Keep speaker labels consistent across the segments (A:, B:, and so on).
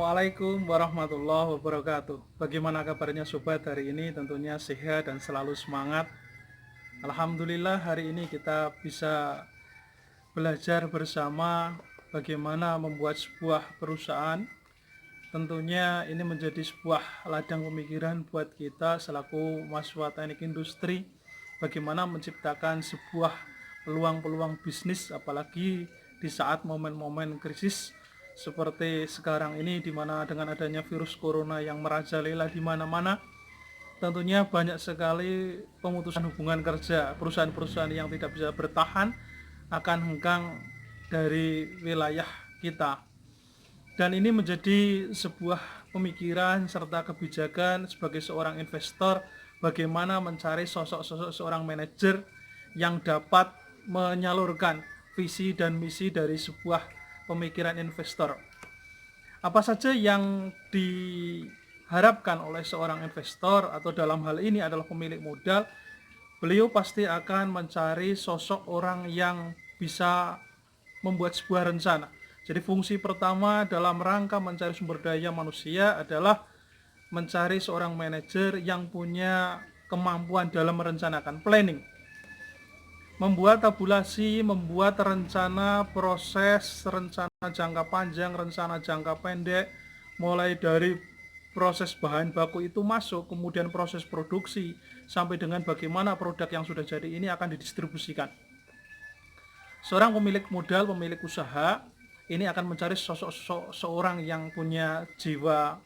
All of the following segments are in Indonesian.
A: Assalamualaikum warahmatullahi wabarakatuh. Bagaimana kabarnya sobat hari ini? Tentunya sehat dan selalu semangat. Alhamdulillah hari ini kita bisa belajar bersama bagaimana membuat sebuah perusahaan. Tentunya ini menjadi sebuah ladang pemikiran buat kita selaku mahasiswa teknik industri. Bagaimana menciptakan sebuah peluang-peluang bisnis apalagi di saat momen-momen krisis seperti sekarang ini, di mana dengan adanya virus corona yang merajalela di mana-mana, tentunya banyak sekali pemutusan hubungan kerja, perusahaan-perusahaan yang tidak bisa bertahan akan hengkang dari wilayah kita. Dan ini menjadi sebuah pemikiran serta kebijakan sebagai seorang investor, bagaimana mencari sosok-sosok seorang manajer yang dapat menyalurkan visi dan misi dari sebuah pemikiran investor. Apa saja yang diharapkan oleh seorang investor atau dalam hal ini adalah pemilik modal? Beliau pasti akan mencari sosok orang yang bisa membuat sebuah rencana. Jadi fungsi pertama dalam rangka mencari sumber daya manusia adalah mencari seorang manajer yang punya kemampuan dalam merencanakan, planning, membuat tabulasi, membuat rencana proses, rencana jangka panjang, rencana jangka pendek, mulai dari proses bahan baku itu masuk, kemudian proses produksi, sampai dengan bagaimana produk yang sudah jadi ini akan didistribusikan. Seorang pemilik modal, pemilik usaha, ini akan mencari sosok seorang yang punya jiwa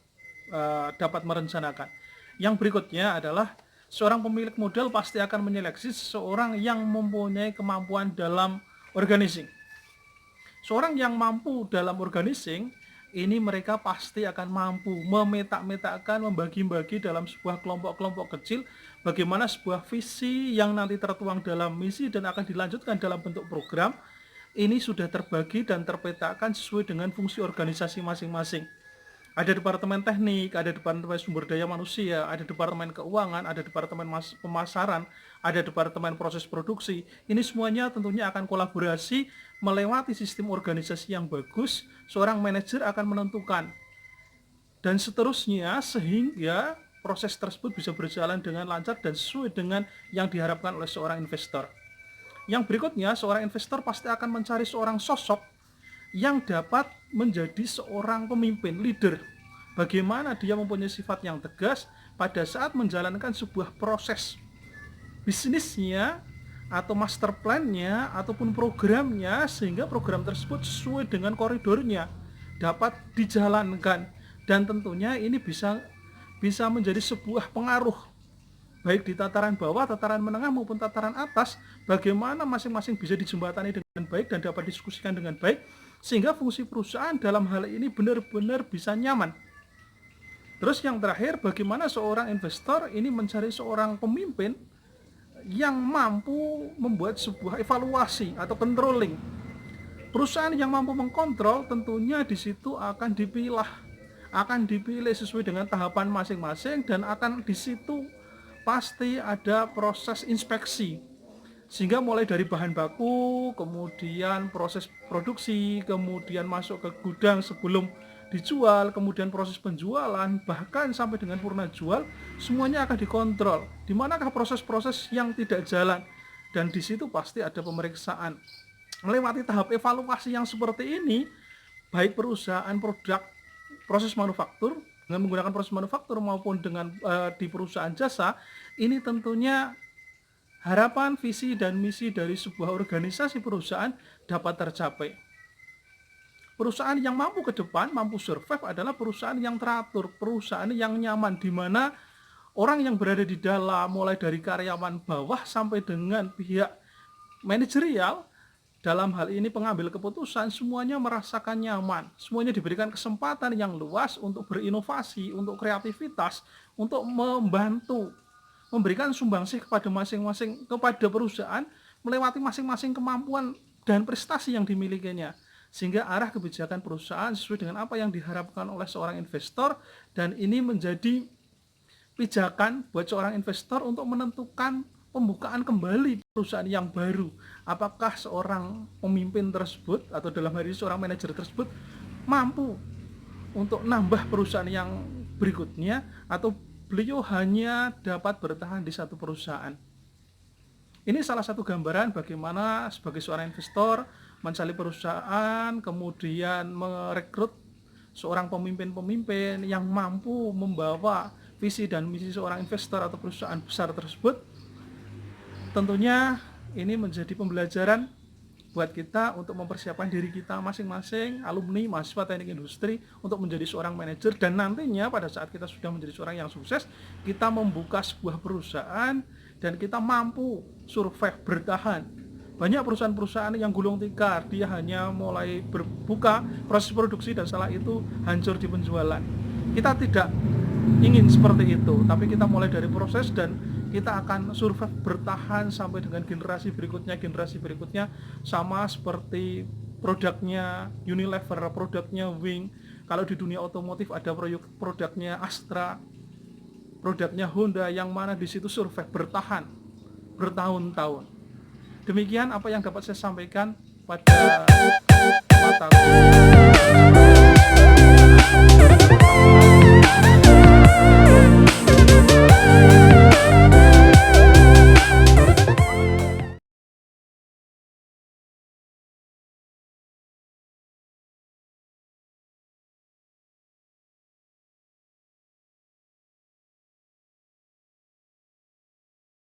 A: dapat merencanakan. Yang berikutnya adalah seorang pemilik modal pasti akan menyeleksi seseorang yang mempunyai kemampuan dalam organizing. Seorang yang mampu dalam organizing, ini mereka pasti akan mampu memetak-metakkan, membagi-bagi dalam sebuah kelompok-kelompok kecil bagaimana sebuah visi yang nanti tertuang dalam misi dan akan dilanjutkan dalam bentuk program. Ini sudah terbagi dan terpetakan sesuai dengan fungsi organisasi masing-masing. Ada departemen teknik, ada departemen sumber daya manusia, ada departemen keuangan, ada departemen pemasaran, ada departemen proses produksi. Ini semuanya tentunya akan kolaborasi melewati sistem organisasi yang bagus. Seorang manajer akan menentukan dan seterusnya sehingga proses tersebut bisa berjalan dengan lancar dan sesuai dengan yang diharapkan oleh seorang investor. Yang berikutnya, seorang investor pasti akan mencari seorang sosok yang dapat menjadi seorang pemimpin, leader. Bagaimana dia mempunyai sifat yang tegas pada saat menjalankan sebuah proses bisnisnya atau master plan-nya ataupun programnya, sehingga program tersebut sesuai dengan koridornya dapat dijalankan. Dan tentunya ini bisa menjadi sebuah pengaruh baik di tataran bawah, tataran menengah maupun tataran atas, bagaimana masing-masing bisa dijembatani dengan baik dan dapat diskusikan dengan baik, sehingga fungsi perusahaan dalam hal ini benar-benar bisa nyaman. Terus yang terakhir, bagaimana seorang investor ini mencari seorang pemimpin yang mampu membuat sebuah evaluasi atau controlling. Perusahaan yang mampu mengkontrol tentunya di situ akan dipilih sesuai dengan tahapan masing-masing, dan akan di situ pasti ada proses inspeksi, sehingga mulai dari bahan baku, kemudian proses produksi, kemudian masuk ke gudang sebelum dijual, kemudian proses penjualan, bahkan sampai dengan purna jual, semuanya akan dikontrol. Di manakah proses-proses yang tidak jalan, dan di situ pasti ada pemeriksaan. Melewati tahap evaluasi yang seperti ini, baik perusahaan produk proses manufaktur dengan menggunakan proses manufaktur maupun dengan di perusahaan jasa, ini tentunya harapan, visi, dan misi dari sebuah organisasi perusahaan dapat tercapai. Perusahaan yang mampu ke depan, mampu survive adalah perusahaan yang teratur, perusahaan yang nyaman, di mana orang yang berada di dalam, mulai dari karyawan bawah sampai dengan pihak manajerial, dalam hal ini pengambil keputusan, semuanya merasakan nyaman, semuanya diberikan kesempatan yang luas untuk berinovasi, untuk kreativitas, untuk membantu, memberikan sumbangsih kepada masing-masing, kepada perusahaan melewati masing-masing kemampuan dan prestasi yang dimilikinya, sehingga arah kebijakan perusahaan sesuai dengan apa yang diharapkan oleh seorang investor. Dan ini menjadi pijakan buat seorang investor untuk menentukan pembukaan kembali perusahaan yang baru. Apakah seorang pemimpin tersebut atau dalam hal ini seorang manajer tersebut mampu untuk nambah perusahaan yang berikutnya, atau beliau hanya dapat bertahan di satu perusahaan. Ini salah satu gambaran bagaimana sebagai seorang investor mencari perusahaan, kemudian merekrut seorang pemimpin-pemimpin yang mampu membawa visi dan misi seorang investor atau perusahaan besar tersebut. Tentunya ini menjadi pembelajaran buat kita untuk mempersiapkan diri kita masing-masing, alumni, mahasiswa teknik industri, untuk menjadi seorang manajer, dan nantinya pada saat kita sudah menjadi seorang yang sukses, kita membuka sebuah perusahaan dan kita mampu survive, bertahan. Banyak perusahaan-perusahaan yang gulung tikar, dia hanya mulai berbuka proses produksi dan setelah itu hancur di penjualan. Kita tidak ingin seperti itu, tapi kita mulai dari proses dan kita akan survive, bertahan sampai dengan generasi berikutnya, sama seperti produknya Unilever, produknya Wing. Kalau di dunia otomotif ada produknya Astra, produknya Honda, yang mana di situ survive, bertahan bertahun-tahun. Demikian apa yang dapat saya sampaikan pada mata kuliah.